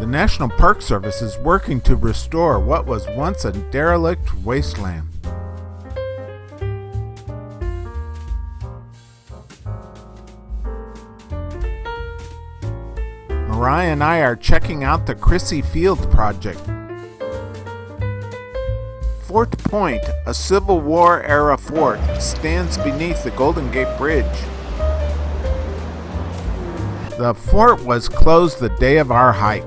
The National Park Service is working to restore what was once a derelict wasteland. Mariah and I are checking out the Crissy Field project. Fort Point, a Civil War era fort, stands beneath the Golden Gate Bridge. The fort was closed the day of our hike,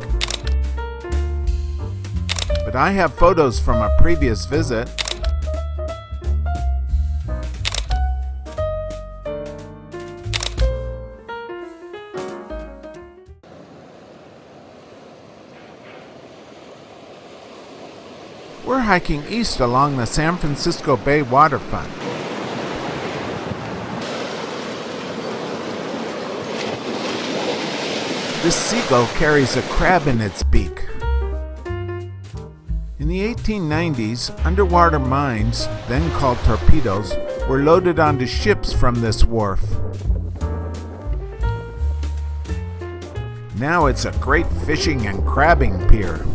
but I have photos from a previous visit. We're hiking east along the San Francisco Bay waterfront. This seagull carries a crab in its beak. In the 1890s, underwater mines, then called torpedoes, were loaded onto ships from this wharf. Now it's a great fishing and crabbing pier.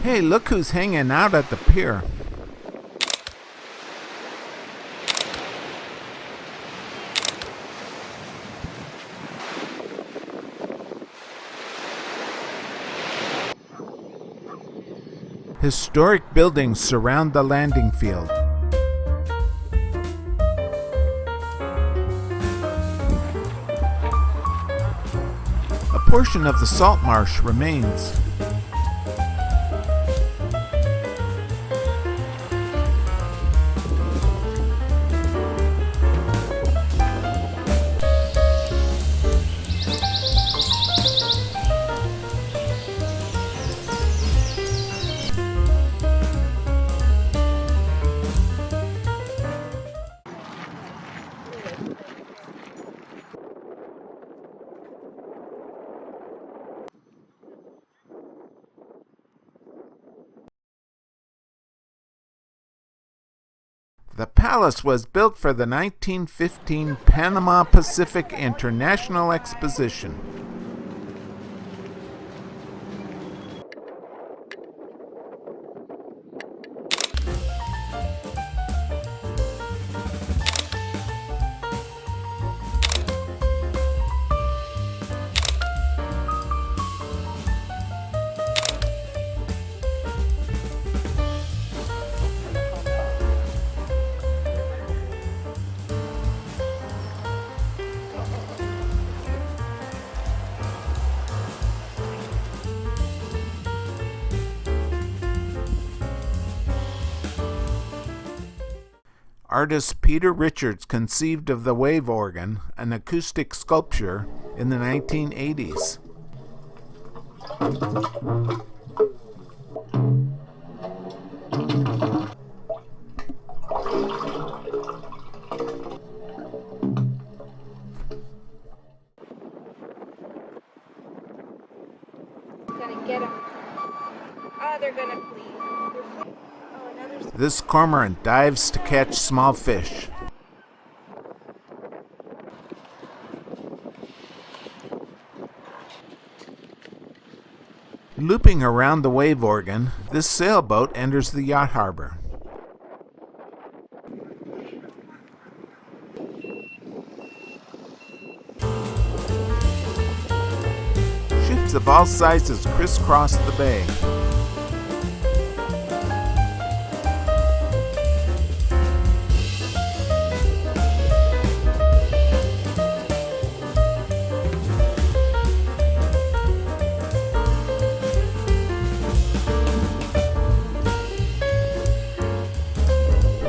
Hey, look who's hanging out at the pier. Historic buildings surround the landing field. A portion of the salt marsh remains. The palace was built for the 1915 Panama Pacific International Exposition. Artist Peter Richards conceived of the wave organ, an acoustic sculpture, in the 1980s. Gonna get them. Oh, they're gonna flee. This cormorant dives to catch small fish. Looping around the wave organ, this sailboat enters the yacht harbor. Ships of all sizes crisscross the bay.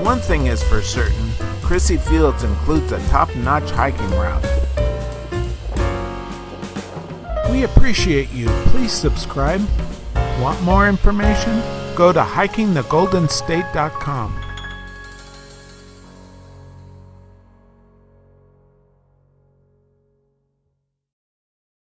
One thing is for certain, Crissy Fields includes a top-notch hiking route. We appreciate you. Please subscribe. Want more information? Go to hikingthegoldenstate.com.